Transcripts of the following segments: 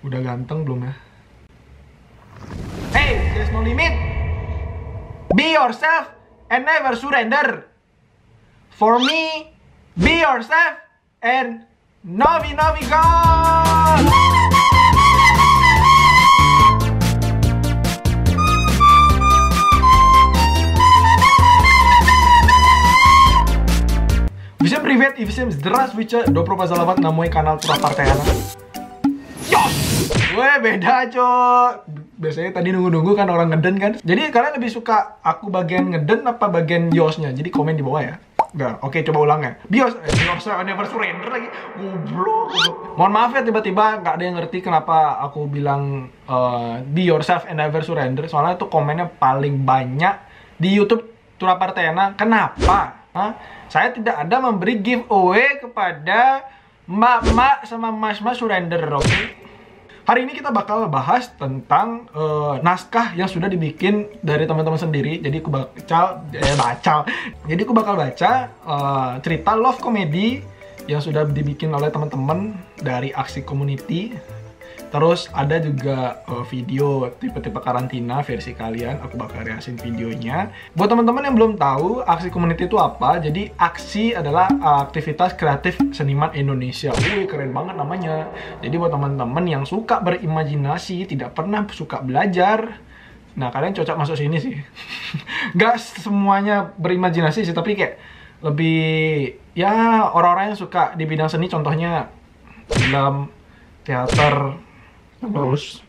Udah ganteng belum ya? Hey, there's no limit. Be yourself and never surrender. For me, be yourself and Novi God. Всем привет и всем здравствуйте. Добро пожаловать на мой канал Tura Partayana. Weh, beda cok. Biasanya tadi nunggu-nunggu kan orang ngeden kan. Jadi kalian lebih suka aku bagian ngeden apa bagian yosnya? Jadi komen di bawah ya. Enggak, oke coba ulang ya. Bios, yourself never surrender lagi. Goblok. Mohon maaf ya tiba-tiba nggak ada yang ngerti kenapa aku bilang be yourself and never surrender. Soalnya itu komennya paling banyak di YouTube Tura Partayana. Kenapa? Saya tidak ada memberi giveaway kepada mbak-mbak sama mas-mas surrender, oke? Hari ini kita bakal bahas tentang naskah yang sudah dibikin dari teman-teman sendiri. Jadi aku bakal baca cerita love comedy yang sudah dibikin oleh teman-teman dari Aksi Community. Terus ada juga video tipe-tipe karantina versi kalian. Aku bakal reaction videonya. Buat teman-teman yang belum tahu Aksi Community itu apa, jadi Aksi adalah aktivitas kreatif seniman Indonesia. Wih, keren banget namanya. Jadi buat teman-teman yang suka berimajinasi, tidak pernah suka belajar, nah kalian cocok masuk sini sih. Gak semuanya berimajinasi sih, tapi kayak lebih ya orang-orang yang suka di bidang seni, contohnya film, teater, terus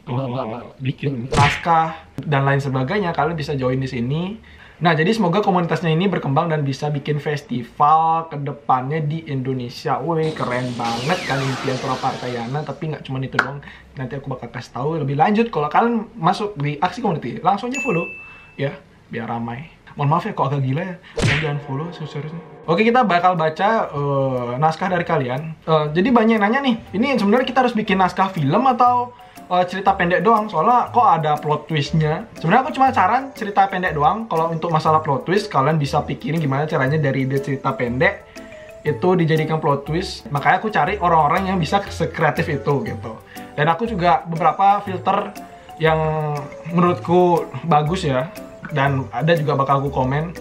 bikin naskah dan lain sebagainya, kalian bisa join di sini. Nah, jadi semoga komunitasnya ini berkembang dan bisa bikin festival ke depannya di Indonesia. Wih, keren banget kan impian Tura Partayana, tapi nggak cuma itu doang. Nanti aku bakal kasih tahu lebih lanjut kalau kalian masuk di Aksi Community. Langsung aja follow ya, biar ramai. Mohon maaf ya kok agak gila ya, jangan follow seriusnya. Oke, kita bakal baca naskah dari kalian. Jadi banyak yang nanya nih, ini sebenarnya kita harus bikin naskah film atau cerita pendek doang? Soalnya kok ada plot twistnya. Sebenarnya aku cuma saran cerita pendek doang. Kalau untuk masalah plot twist, kalian bisa pikirin gimana caranya dari ide cerita pendek itu dijadikan plot twist. Makanya aku cari orang-orang yang bisa sekreatif itu gitu. Dan aku juga beberapa filter yang menurutku bagus ya. Dan ada juga bakal aku komen.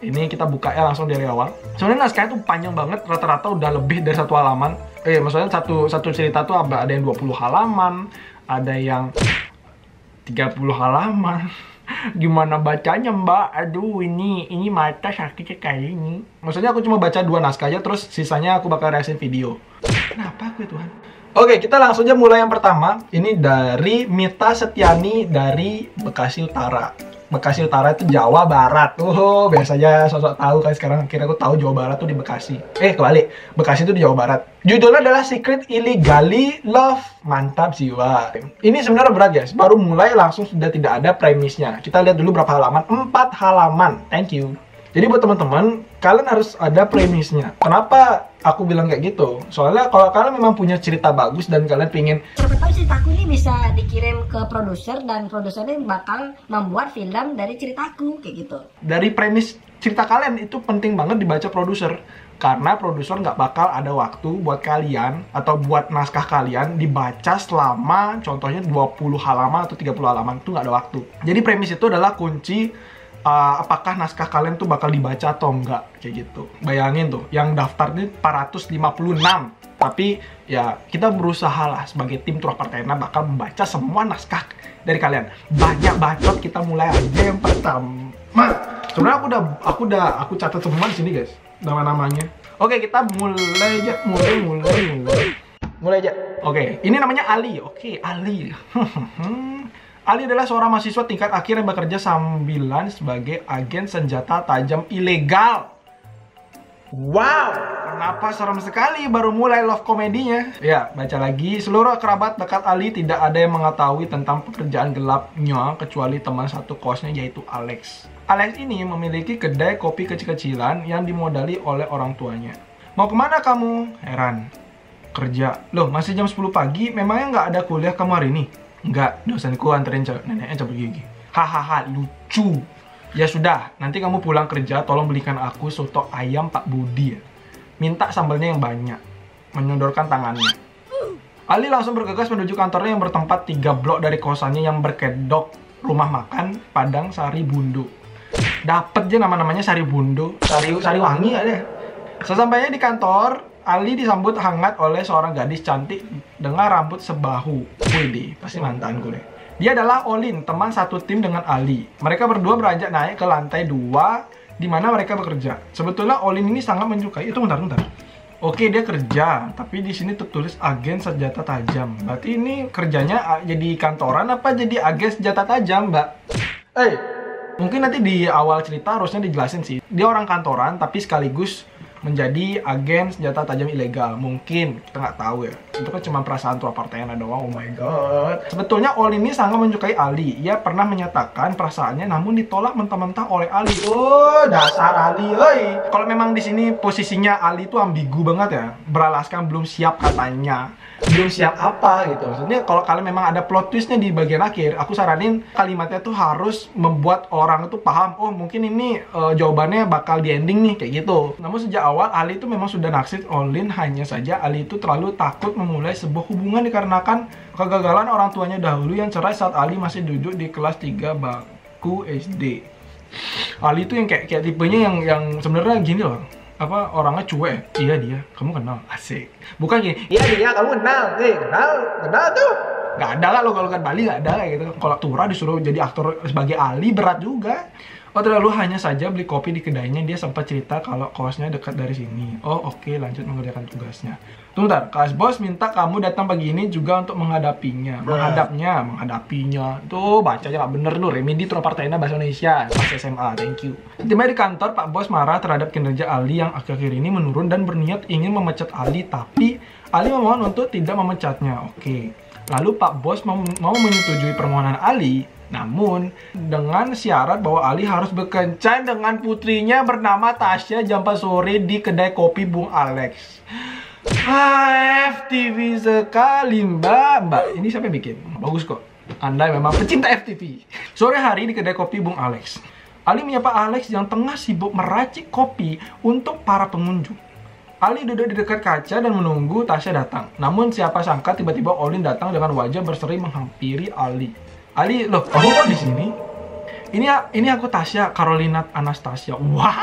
Ini kita buka ya langsung dari awal. Sebenarnya naskahnya tuh panjang banget, rata-rata udah lebih dari 1 halaman. Maksudnya satu cerita tuh ada yang 20 halaman, ada yang 30 halaman. Gimana bacanya, Mbak? Aduh, ini mata sakit sekali ini. Maksudnya aku cuma baca 2 naskah aja, terus sisanya aku bakal reaction video. Kenapa aku ya Tuhan? Oke, kita langsung aja mulai yang pertama. Ini dari Mita Setiani dari Bekasi Utara. Bekasi Utara itu Jawa Barat. Oh, biasanya sosok tahu kan, sekarang akhirnya aku tahu Jawa Barat tuh di Bekasi. Kebalik. Bekasi itu di Jawa Barat. Judulnya adalah Secret Illegally Love. Mantap jiwa. Ini sebenarnya berat guys. Baru mulai langsung sudah tidak ada premisnya. Kita lihat dulu berapa halaman. 4 halaman. Thank you. Jadi buat teman-teman, kalian harus ada premisnya. Kenapa aku bilang kayak gitu? Soalnya kalau kalian memang punya cerita bagus dan kalian pingin, siapa tahu ceritaku ini bisa dikirim ke produser dan produsernya bakal membuat film dari ceritaku kayak gitu. Dari premis cerita kalian itu penting banget dibaca produser. Karena produser nggak bakal ada waktu buat kalian atau buat naskah kalian dibaca selama contohnya 20 halaman atau 30 halaman. Itu nggak ada waktu. Jadi premis itu adalah kunci apakah naskah kalian tuh bakal dibaca atau enggak, kayak gitu. Bayangin tuh, yang daftar ini 456. Tapi ya kita berusaha lah sebagai tim Tura Partayana bakal membaca semua naskah dari kalian. Banyak bacot, kita mulai aja yang pertama. Sebenarnya aku catat semua di sini guys, nama-namanya. Oke, kita mulai aja, mulai aja. Oke, ini namanya Ali. Oke, Ali. Ali adalah seorang mahasiswa tingkat akhir yang bekerja sambilan sebagai agen senjata tajam ilegal. Wow, kenapa serem sekali, baru mulai love komedinya. Ya, baca lagi. Seluruh kerabat dekat Ali tidak ada yang mengetahui tentang pekerjaan gelapnya kecuali teman satu kosnya, yaitu Alex. Alex ini memiliki kedai kopi kecil-kecilan yang dimodali oleh orang tuanya. Mau kemana kamu? Heran. Kerja. Loh, masih jam 10 pagi, memangnya nggak ada kuliah kamu hari ini? Enggak, dosenku anterin neneknya cabut gigi. Hahaha, lucu. Ya sudah, nanti kamu pulang kerja, tolong belikan aku soto ayam Pak Budi ya. Minta sambalnya yang banyak. Menyodorkan tangannya. Ali langsung bergegas menuju kantornya yang bertempat 3 blok dari kosannya yang berkedok rumah makan Padang Sari Bundu. Dapet aja nama-namanya Sari Bundu, Sari Wangi ada. Sesampainya di kantor, Ali disambut hangat oleh seorang gadis cantik dengan rambut sebahu. Widih, pasti mantanku deh. Dia adalah Olin, teman satu tim dengan Ali. Mereka berdua beranjak naik ke lantai 2 di mana mereka bekerja. Sebetulnya Olin ini sangat menyukai itu. Bentar. Oke, dia kerja, tapi di sini tertulis agen senjata tajam. Berarti ini kerjanya jadi kantoran apa jadi agen senjata tajam, Mbak? Mungkin nanti di awal cerita harusnya dijelasin sih. Dia orang kantoran tapi sekaligus menjadi agen senjata tajam ilegal. Mungkin, kita nggak tahu ya. Itu kan cuma perasaan tua partainya doang, oh my god. Sebetulnya Olin ini sangat menyukai Ali. Ia pernah menyatakan perasaannya namun ditolak mentah-mentah oleh Ali. Oh, dasar Ali, oi. Kalau memang di sini posisinya Ali itu ambigu banget ya. Beralaskan belum siap katanya. Belum siap apa gitu. Maksudnya kalau kalian memang ada plot twistnya di bagian akhir, aku saranin kalimatnya tuh harus membuat orang itu paham, oh mungkin ini jawabannya bakal di ending nih, kayak gitu. Namun sejak awal Ali itu memang sudah naksir Olin, hanya saja Ali itu terlalu takut memulai sebuah hubungan dikarenakan kegagalan orang tuanya dahulu yang cerai saat Ali masih duduk di kelas 3 bangku SD. Ali itu yang kayak tipenya yang sebenarnya gini loh. Apa orangnya cuek? Iya dia, kamu kenal? Asik. Bukan gini, iya dia, kamu kenal? Kenal tuh. Gak ada lah lo kalau kan Bali, gak ada gitu. Kalau Tura disuruh jadi aktor sebagai Ali berat juga. Oh terlalu hanya saja beli kopi di kedainya. Dia sempat cerita kalau kosnya dekat dari sini. Oh oke, lanjut mengerjakan tugasnya. Tunggu bentar, kelas bos minta kamu datang pagi ini juga untuk menghadapinya. Menghadapinya. Tuh bacanya gak bener tuh. Remedi Tura Partainya bahasa Indonesia pas SMA, thank you. Tiba di kantor, Pak Bos marah terhadap kinerja Ali yang akhir-akhir ini menurun dan berniat ingin memecat Ali. Tapi Ali memohon untuk tidak memecatnya. Oke. Lalu Pak Bos mau menyetujui permohonan Ali, namun dengan syarat bahwa Ali harus berkencan dengan putrinya bernama Tasya jam 4 sore di kedai kopi Bung Alex. FTV sekali mbak. Ini siapa yang bikin? Bagus kok. Anda memang pecinta FTV. Sore hari di kedai kopi Bung Alex, Ali menyapa Alex yang tengah sibuk meracik kopi untuk para pengunjung. Ali duduk di dekat kaca dan menunggu Tasya datang. Namun siapa sangka tiba-tiba Olin datang dengan wajah berseri menghampiri Ali. Ali, loh, kamu kok di sini? Ini aku Tasya, Carolina Anastasia. Wah,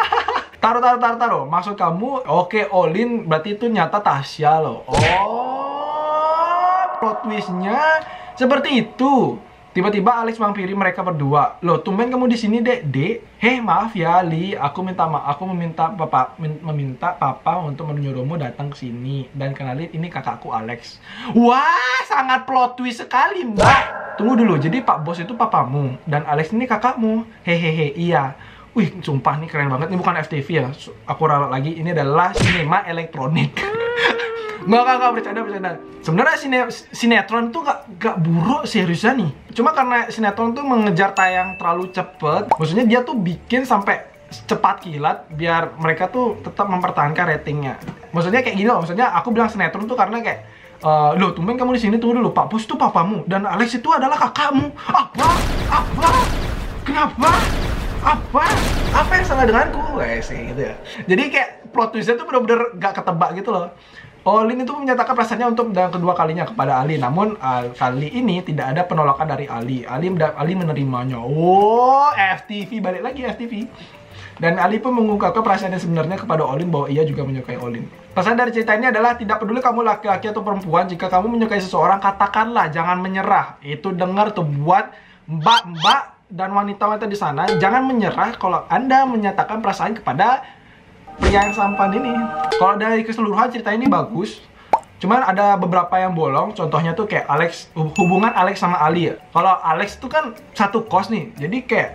taruh. Maksud kamu, oke, Olin berarti itu nyata Tasya loh. Oh, plot twistnya seperti itu. Tiba-tiba Alex menghampiri mereka berdua. Loh, tumben kamu di sini, Dek. Hei, maaf ya, Ali. Aku meminta papa untuk menyuruhmu datang ke sini dan kenalin ini kakakku Alex. Wah, sangat plot twist sekali, Mbak. Tunggu dulu. Jadi Pak Bos itu papamu dan Alex ini kakakmu. Hehehe, iya. Wih, sumpah nih keren banget. Ini bukan FTV ya. Aku ralat lagi. Ini adalah sinema elektronik. Nggak, bercanda. Sebenarnya sinetron tuh gak buruk seriusnya nih. Cuma karena sinetron tuh mengejar tayang terlalu cepet. Maksudnya dia tuh bikin sampai cepat kilat biar mereka tuh tetap mempertahankan ratingnya. Maksudnya kayak gini loh. Maksudnya aku bilang sinetron tuh karena kayak loh, tumben kamu di sini, tunggu dulu. Pak Bos itu papamu dan Alex itu adalah kakakmu. Apa? Kenapa? Apa yang salah denganku? Sih gitu ya. Jadi kayak plot twistnya tuh bener-bener gak ketebak gitu loh. Olin itu menyatakan perasaannya untuk yang kedua kalinya kepada Ali. Namun kali ini tidak ada penolakan dari Ali. Ali menerimanya. Oh, FTV, balik lagi FTV. Dan Ali pun mengungkapkan perasaannya sebenarnya kepada Olin bahwa ia juga menyukai Olin. Pesan dari cerita ini adalah tidak peduli kamu laki-laki atau perempuan, jika kamu menyukai seseorang, katakanlah, jangan menyerah. Itu dengar tuh buat mbak-mbak dan wanita-wanita di sana, jangan menyerah kalau Anda menyatakan perasaan kepada pria yang sampan ini. Kalau dari keseluruhan cerita ini bagus. Cuman ada beberapa yang bolong. Contohnya tuh kayak hubungan Alex sama Ali ya. Kalau Alex tuh kan satu kos nih. Jadi kayak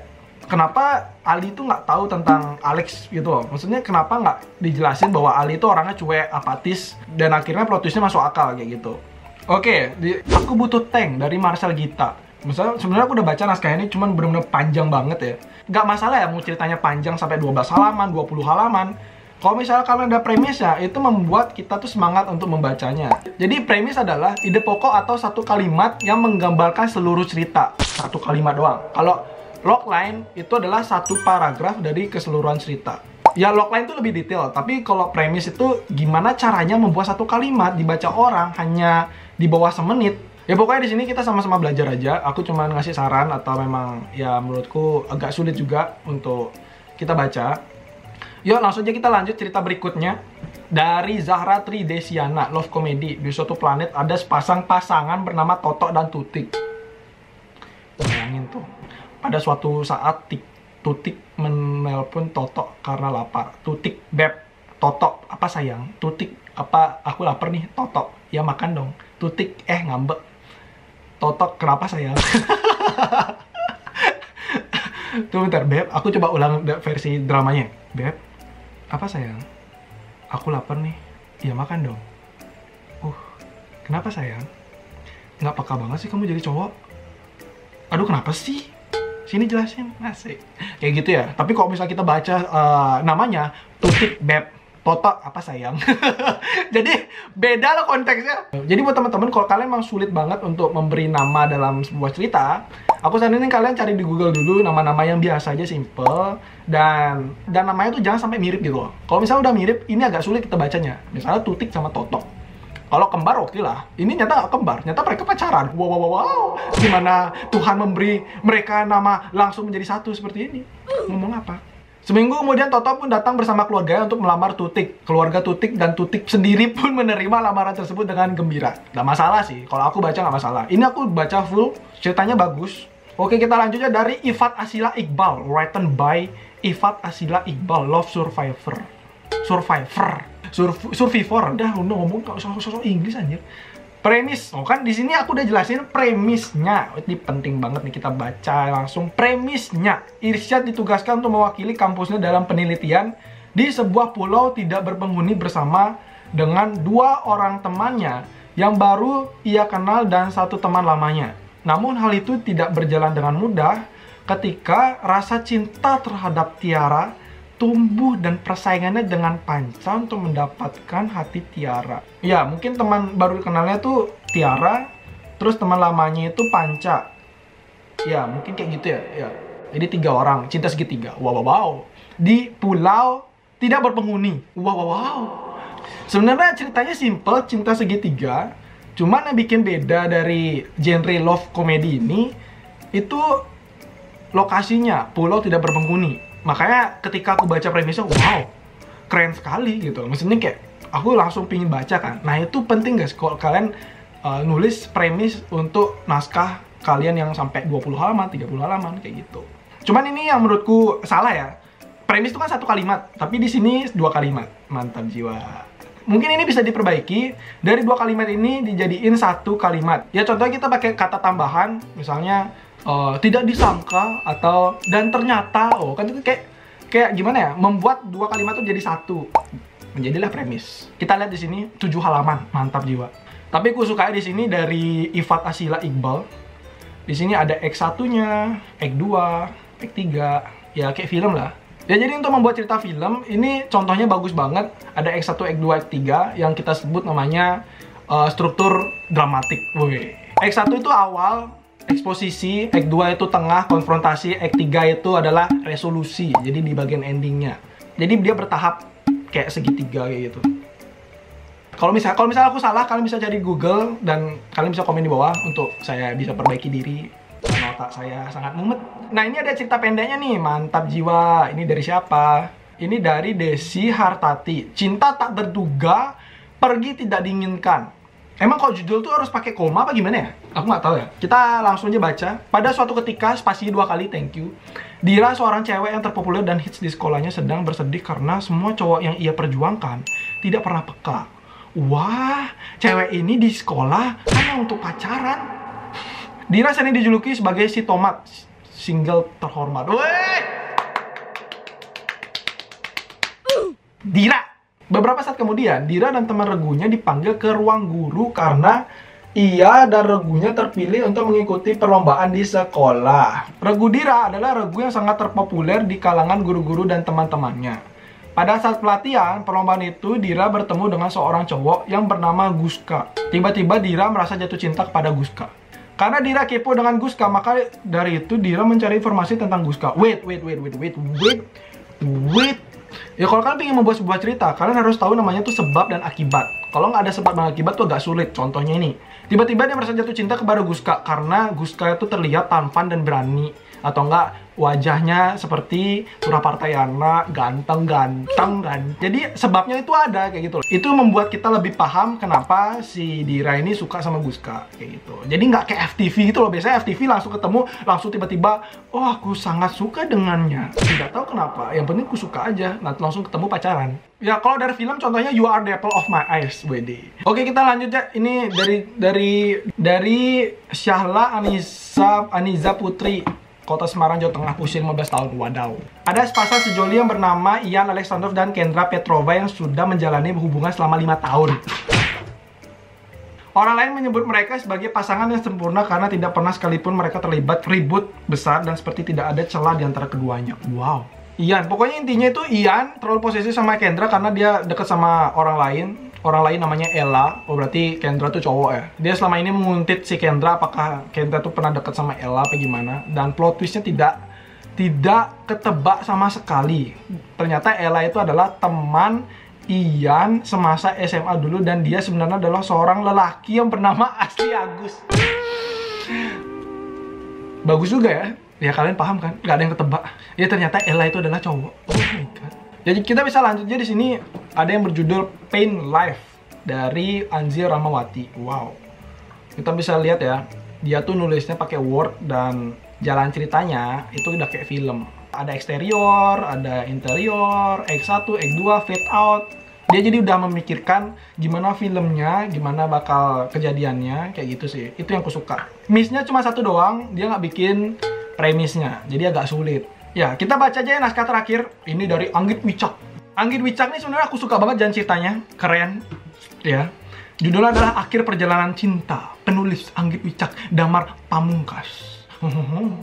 kenapa Ali tuh nggak tahu tentang Alex gitu loh. Maksudnya kenapa nggak dijelasin bahwa Ali itu orangnya cuek, apatis, dan akhirnya plot twistnya masuk akal kayak gitu. Oke, Aku Butuh Tank dari Marcel Gita. Misalnya sebenarnya aku udah baca naskah ini, cuman bener-bener panjang banget ya. Gak masalah ya mau ceritanya panjang sampai 12 halaman, 20 halaman. Kalau misalnya kalian ada premisnya, itu membuat kita tuh semangat untuk membacanya. Jadi premis adalah ide pokok atau satu kalimat yang menggambarkan seluruh cerita. Satu kalimat doang. Kalau logline itu adalah satu paragraf dari keseluruhan cerita. Ya logline itu lebih detail, tapi kalau premis itu gimana caranya membuat satu kalimat dibaca orang hanya di bawah semenit. Ya pokoknya di sini kita sama-sama belajar aja. Aku cuma ngasih saran atau memang ya menurutku agak sulit juga untuk kita baca. Yuk langsung aja kita lanjut cerita berikutnya. Dari Zahra Tridesiana, love comedy. Di suatu planet ada sepasang pasangan bernama Toto dan Tutik. Bayangin tuh, pada suatu saat Tutik menelpon Toto karena lapar. Tutik, beb, Toto, apa sayang? Tutik, apa aku lapar nih? Toto, ya makan dong. Tutik, ngambek. Toto, kenapa sayang? Tuh bentar, beb, aku coba ulang versi dramanya. Beb, apa sayang? Aku lapar nih, ya makan dong. Kenapa sayang? Nggak peka banget sih kamu jadi cowok. Aduh, kenapa sih? Sini jelasin, asik. Kayak gitu ya. Tapi kalau misalnya kita baca namanya Tutik, beb, Toto, apa sayang? Jadi beda lah konteksnya. Jadi buat teman-teman, kalau kalian memang sulit banget untuk memberi nama dalam sebuah cerita, aku saranin kalian cari di Google dulu nama-nama yang biasa aja, simple, dan namanya tuh jangan sampai mirip gitu loh. Kalau misalnya udah mirip, ini agak sulit kita bacanya. Misalnya Tutik sama Toto. Kalau kembar oke lah. Ini nyata nggak kembar, nyata mereka pacaran. Wow. Gimana Tuhan memberi mereka nama langsung menjadi satu seperti ini? Ngomong apa? Seminggu kemudian Toto pun datang bersama keluarganya untuk melamar Tutik. Keluarga Tutik dan Tutik sendiri pun menerima lamaran tersebut dengan gembira. Nggak masalah sih, kalau aku baca nggak masalah. Ini aku baca full, ceritanya bagus. Oke, kita lanjut aja dari Ifat Asila Iqbal, written by Ifat Asila Iqbal, Love Survivor. Survivor, udah ngomong sosok Inggris anjir. Premis, kan di sini aku udah jelasin premisnya. Ini penting banget nih kita baca langsung premisnya. Irsyad ditugaskan untuk mewakili kampusnya dalam penelitian di sebuah pulau tidak berpenghuni bersama dengan 2 orang temannya yang baru ia kenal dan 1 teman lamanya. Namun hal itu tidak berjalan dengan mudah ketika rasa cinta terhadap Tiara tumbuh dan persaingannya dengan Panca untuk mendapatkan hati Tiara. Ya, mungkin teman baru kenalnya tuh Tiara, terus teman lamanya itu Panca. Ya, mungkin kayak gitu ya. Ya. Jadi 3 orang, cinta segitiga. Wow. Di pulau tidak berpenghuni. Wow. Sebenarnya ceritanya simple, cinta segitiga. Cuman yang bikin beda dari genre love comedy ini, itu lokasinya, pulau tidak berpenghuni. Makanya ketika aku baca premisnya, wow, keren sekali gitu. Maksudnya kayak, aku langsung pingin baca kan. Nah itu penting guys, kalau kalian nulis premis untuk naskah kalian yang sampai 20 halaman, 30 halaman, kayak gitu. Cuman ini yang menurutku salah ya. Premis itu kan 1 kalimat, tapi di sini 2 kalimat. Mantap jiwa. Mungkin ini bisa diperbaiki, dari 2 kalimat ini dijadiin 1 kalimat. Ya contohnya kita pakai kata tambahan, misalnya tidak disangka atau dan ternyata, kan itu kayak gimana ya, membuat 2 kalimat itu jadi 1, menjadilah premis. Kita lihat di sini 7 halaman, mantap jiwa. Tapi aku suka di sini dari Ifat Asila Iqbal. Di sini ada X1-nya, X2, X3, ya kayak film lah. Ya jadi untuk membuat cerita film, ini contohnya bagus banget. Ada X1, X2, X3 yang kita sebut namanya struktur dramatik. X1 itu awal, eksposisi, X2 itu tengah, konfrontasi, X3 itu adalah resolusi. Jadi di bagian endingnya. Jadi dia bertahap kayak segitiga kayak gitu. Kalau misalnya aku salah, kalian bisa cari Google dan kalian bisa komen di bawah untuk saya bisa perbaiki diri. Karena otak saya sangat mumet. Nah ini ada cerita pendeknya nih, mantap jiwa. Ini dari siapa? Ini dari Desi Hartati. Cinta tak terduga, pergi tidak diinginkan. Emang kalau judul tuh harus pakai koma apa gimana ya? Aku nggak tahu ya. Kita langsung aja baca. Pada suatu ketika, spasi 2 kali, thank you. Dira, seorang cewek yang terpopuler dan hits di sekolahnya, sedang bersedih karena semua cowok yang ia perjuangkan tidak pernah peka. Wah, cewek ini di sekolah hanya untuk pacaran. Dira sering dijuluki sebagai si tomat, single terhormat. Weh! Dira! Beberapa saat kemudian, Dira dan teman regunya dipanggil ke ruang guru karena ia dan regunya terpilih untuk mengikuti perlombaan di sekolah. Regu Dira adalah regu yang sangat terpopuler di kalangan guru-guru dan teman-temannya. Pada saat pelatihan perlombaan itu, Dira bertemu dengan seorang cowok yang bernama Guska. Tiba-tiba Dira merasa jatuh cinta kepada Guska. Karena Dira kepo dengan Guska, maka dari itu Dira mencari informasi tentang Guska. Wait. Ya kalau kalian ingin membuat sebuah cerita, kalian harus tahu namanya tuh sebab dan akibat. Kalau nggak ada sebab dan akibat tuh agak sulit. Contohnya ini, tiba-tiba dia merasa jatuh cinta kepada Guska karena Guska itu terlihat tampan dan berani, atau enggak wajahnya seperti Surapartayana, ganteng kan. Jadi sebabnya itu ada kayak gitu. Itu membuat kita lebih paham kenapa si Dira ini suka sama Guska kayak gitu. Jadi nggak kayak FTV gitu loh. Biasanya FTV langsung ketemu, langsung tiba-tiba, oh aku sangat suka dengannya. Tidak tahu kenapa. Yang penting aku suka aja. Nanti langsung ketemu pacaran. Ya kalau dari film contohnya You Are the Apple of My Eyes, WD. Oke, kita lanjut ya. Ini dari Syahla Aniza Putri, Kota Semarang, Jawa Tengah, usia 15 tahun. Wadaw. Ada sepasang sejoli yang bernama Ian Alexandrov dan Kendra Petrova yang sudah menjalani hubungan selama 5 tahun. Orang lain menyebut mereka sebagai pasangan yang sempurna karena tidak pernah sekalipun mereka terlibat ribut besar dan seperti tidak ada celah di antara keduanya. Wow. Ian, pokoknya intinya itu Ian terlalu posesif sama Kendra karena dia dekat sama orang lain. Orang lain namanya Ella. Oh berarti Kendra tuh cowok ya. Dia selama ini menguntit si Kendra apakah Kendra tuh pernah dekat sama Ella apa gimana. Dan plot twistnya tidak ketebak sama sekali. Ternyata Ella itu adalah teman Ian semasa SMA dulu dan dia sebenarnya adalah seorang lelaki yang bernama Asli Agus. Bagus juga ya. Ya kalian paham kan? Gak ada yang ketebak. Ya ternyata Ella itu adalah cowok. Oh my god. Jadi kita bisa lanjut aja di sini. Ada yang berjudul Pain Life dari Anzir Ramawati. Wow. Kita bisa lihat ya. Dia tuh nulisnya pakai Word dan jalan ceritanya itu udah kayak film. Ada eksterior, ada interior, X1, X2, fade out. Dia jadi udah memikirkan gimana filmnya, gimana bakal kejadiannya, kayak gitu sih. Itu yang aku suka. Miss-nya cuma satu doang, dia nggak bikin premisnya, jadi agak sulit. Ya, kita baca aja ya naskah terakhir. Ini dari Anggit Wicak. Anggit Wicak nih sebenarnya aku suka banget jalan ceritanya, keren. Ya. Judulnya adalah Akhir Perjalanan Cinta. Penulis Anggit Wicak, Damar Pamungkas.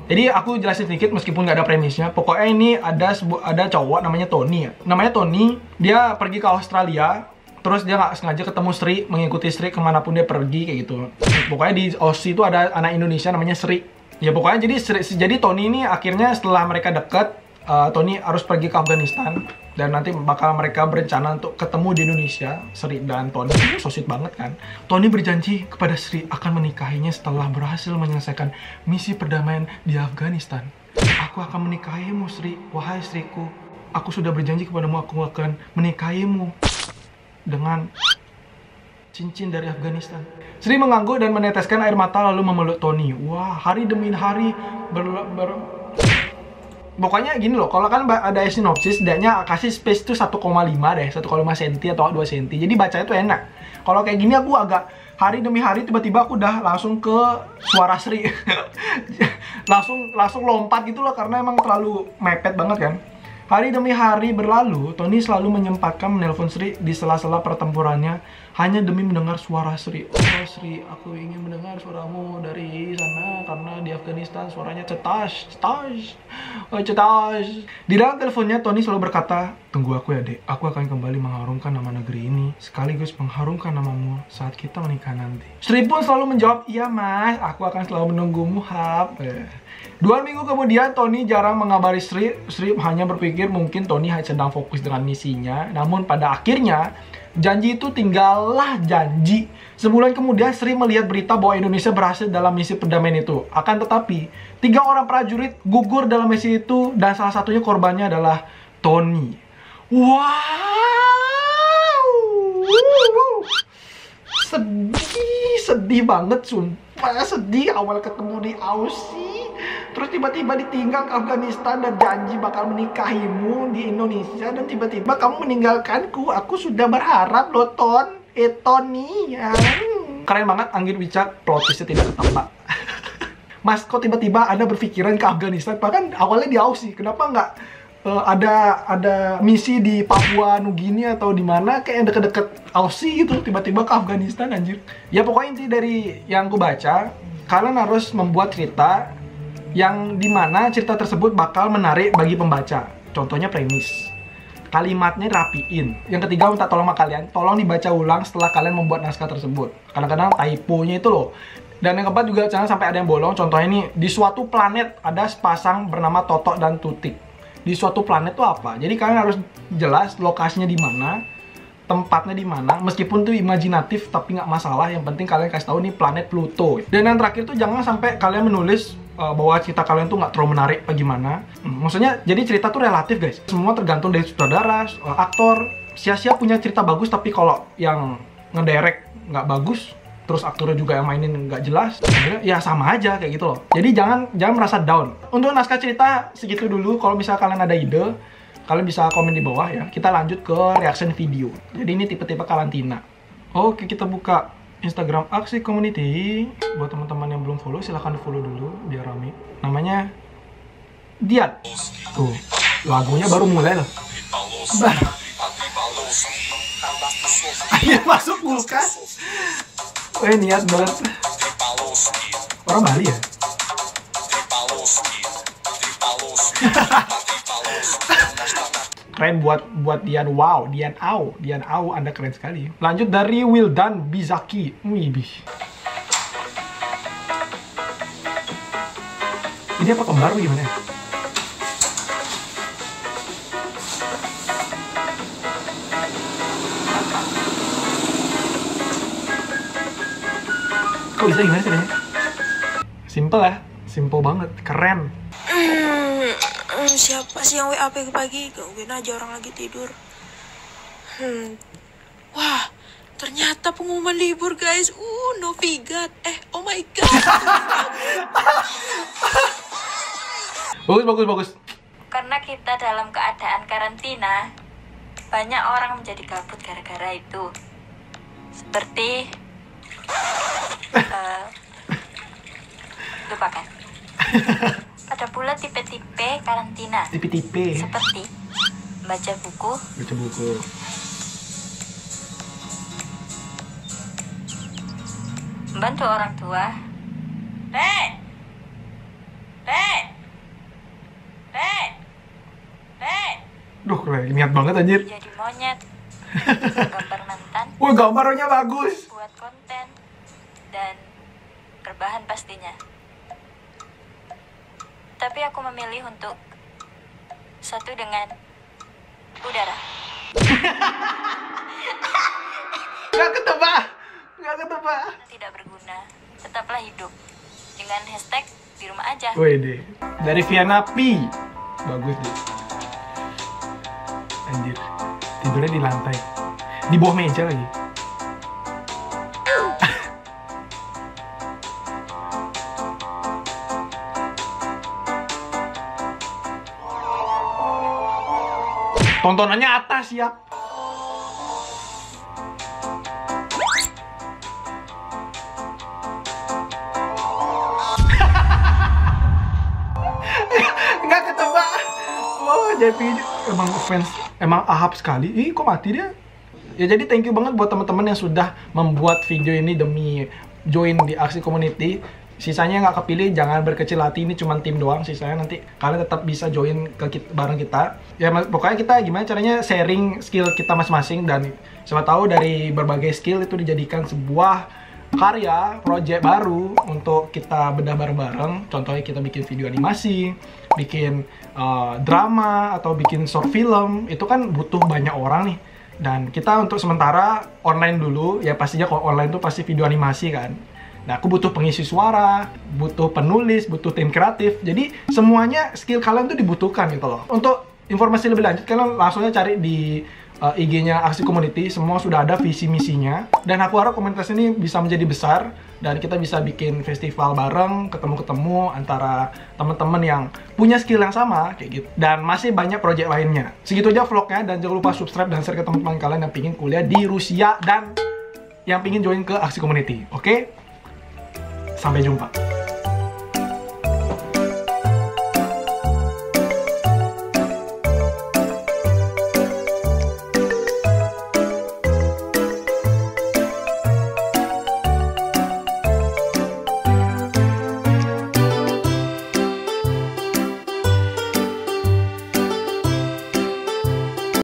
Jadi aku jelasin sedikit meskipun nggak ada premisnya. Pokoknya ini ada cowok namanya Tony ya. Namanya Tony, dia pergi ke Australia. Terus dia nggak sengaja ketemu Sri, mengikuti Sri kemanapun dia pergi kayak gitu. Pokoknya di Aussie itu ada anak Indonesia namanya Sri. Ya pokoknya jadi Tony ini akhirnya setelah mereka deket, Tony harus pergi ke Afghanistan. Dan nanti bakal mereka berencana untuk ketemu di Indonesia, Sri dan Tony. So sweet banget kan. Tony berjanji kepada Sri akan menikahinya setelah berhasil menyelesaikan misi perdamaian di Afghanistan. Aku akan menikahimu Sri, wahai Sriku. Aku sudah berjanji kepadamu aku akan menikahimu dengan cincin dari Afghanistan. Sri mengangguk dan meneteskan air mata lalu memeluk Tony. Wah, hari demi hari pokoknya gini loh, kalau kan ada sinopsis, setidaknya kasih space tuh 1,5 deh, 1,5 cm atau 2 cm. Jadi bacanya tuh enak. Kalau kayak gini aku agak hari demi hari tiba-tiba aku udah langsung ke suara Sri. langsung lompat gitu loh karena emang terlalu mepet banget kan. Hari demi hari berlalu, Tony selalu menyempatkan menelpon Sri di sela-sela pertempurannya hanya demi mendengar suara Sri. Oh Sri, aku ingin mendengar suaramu dari sana karena di Afghanistan suaranya cetas. Di dalam teleponnya Tony selalu berkata, tunggu aku ya dek, aku akan kembali mengharumkan nama negeri ini sekaligus mengharumkan namamu saat kita menikah nanti. Sri pun selalu menjawab, iya mas, aku akan selalu menunggumu hap. 2 minggu kemudian Tony jarang mengabari Sri. Sri hanya berpikir mungkin Tony sedang fokus dengan misinya. Namun pada akhirnya janji itu tinggallah janji. Sebulan kemudian Sri melihat berita bahwa Indonesia berhasil dalam misi perdamaian itu. Akan tetapi 3 orang prajurit gugur dalam misi itu dan salah satunya korbannya adalah Tony. Wow, sedih banget sumpah, sedih awal ketemu di Aussie. Terus tiba-tiba ditinggal ke Afghanistan dan janji bakal menikahimu di Indonesia dan tiba-tiba kamu meninggalkanku. Aku sudah berharap loh Tony ya. Keren banget Anggit Wicak, plot twistnya tidak ketebak. Mas kok tiba-tiba Anda berpikiran ke Afghanistan? Bahkan awalnya di Aussie, kenapa nggak ada misi di Papua Nugini atau di mana kayak deket-deket Aussie gitu, tiba-tiba ke Afghanistan anjir. Ya pokoknya inti dari yang aku baca, kalian harus membuat cerita yang dimana cerita tersebut bakal menarik bagi pembaca. Contohnya premis, kalimatnya rapiin. Yang ketiga minta tolong sama kalian, tolong dibaca ulang setelah kalian membuat naskah tersebut. Kadang-kadang typonya itu loh. Dan yang keempat juga jangan sampai ada yang bolong. Contohnya ini, di suatu planet ada sepasang bernama Totok dan Tutik. di suatu planet tuh apa. Jadi kalian harus jelas lokasinya di mana, tempatnya di mana, meskipun tuh imajinatif tapi nggak masalah. Yang penting kalian kasih tahu nih planet Pluto. Dan yang terakhir tuh jangan sampai kalian menulis bahwa cerita kalian tuh nggak terlalu menarik apa gimana. Maksudnya jadi cerita tuh relatif guys. Semua tergantung dari sutradara, aktor. Sia-sia punya cerita bagus tapi kalau yang ngedirect nggak bagus, terus aktornya juga yang mainin nggak jelas, ya sama aja kayak gitu loh. Jadi jangan merasa down. Untuk naskah cerita segitu dulu. Kalau misalnya kalian ada ide, kalian bisa komen di bawah ya. Kita lanjut ke reaction video. Jadi ini tipe-tipe karantina. Oke, kita buka Instagram Aksi Community. Buat teman-teman yang belum follow, silahkan di follow dulu biar rame. Namanya Dian. Tuh, lagunya baru mulai loh. Ayo masuk kulkas. Niat banget. Orang Bali ya? Keren buat Dian. Wow, Dian Au, Anda keren sekali. Lanjut dari Wildan Bizaki. Wih. Ini apa kembar gimana ya? Kok bisa gimana caranya? Simple ya, simple banget, keren. Siapa sih yang WA pagi-pagi? Gangguin aja orang lagi tidur. Wah, ternyata pengumuman libur guys. No figat. Oh my god. Bagus. Karena kita dalam keadaan karantina, banyak orang menjadi gabut gara-gara itu. Seperti lupakan. Ada pula tipe-tipe karantina. Tipe-tipe. Seperti baca buku, membantu orang tua. Duh, keren, niat banget anjir. Jadi monyet, gambar mantan, Wah, gambarnya bagus. buat konten, dan rebahan pastinya. Tapi aku memilih untuk satu dengan udara. Gak ketebak. Tidak berguna, tetaplah hidup. Dengan hashtag di rumah aja. Wih deh, dari Viana P. Bagus deh. Anjir, tidurnya di lantai, di bawah meja lagi. Tontonannya atas, siap. Nggak ketebak. Oh, JP emang ahap sekali. Ih, kok mati dia? Ya, jadi thank you banget buat teman-teman yang sudah membuat video ini demi join di Aksi Community. Sisanya nggak kepilih, jangan berkecil hati, ini cuma tim doang. Sisanya nanti kalian tetap bisa join bareng kita. Ya pokoknya kita gimana caranya sharing skill kita masing-masing, dan siapa tahu dari berbagai skill itu dijadikan sebuah karya, project baru untuk kita bedah bareng-bareng. Contohnya kita bikin video animasi, bikin drama, atau bikin short film. Itu kan butuh banyak orang nih. Dan kita untuk sementara online dulu, ya pastinya kalau online tuh pasti video animasi kan. Nah, aku butuh pengisi suara, butuh penulis, butuh tim kreatif. Jadi semuanya skill kalian tuh dibutuhkan gitu loh. Untuk informasi lebih lanjut, kalian langsung aja cari di IG-nya Aksi Community. Semua sudah ada visi misinya. Dan aku harap komunitas ini bisa menjadi besar, dan kita bisa bikin festival bareng, ketemu-ketemu antara teman-teman yang punya skill yang sama kayak gitu. Dan masih banyak project lainnya. Segitu aja vlognya, dan jangan lupa subscribe dan share ke teman-teman kalian yang pingin kuliah di Rusia dan yang pingin join ke Aksi Community. Oke? Sampai jumpa.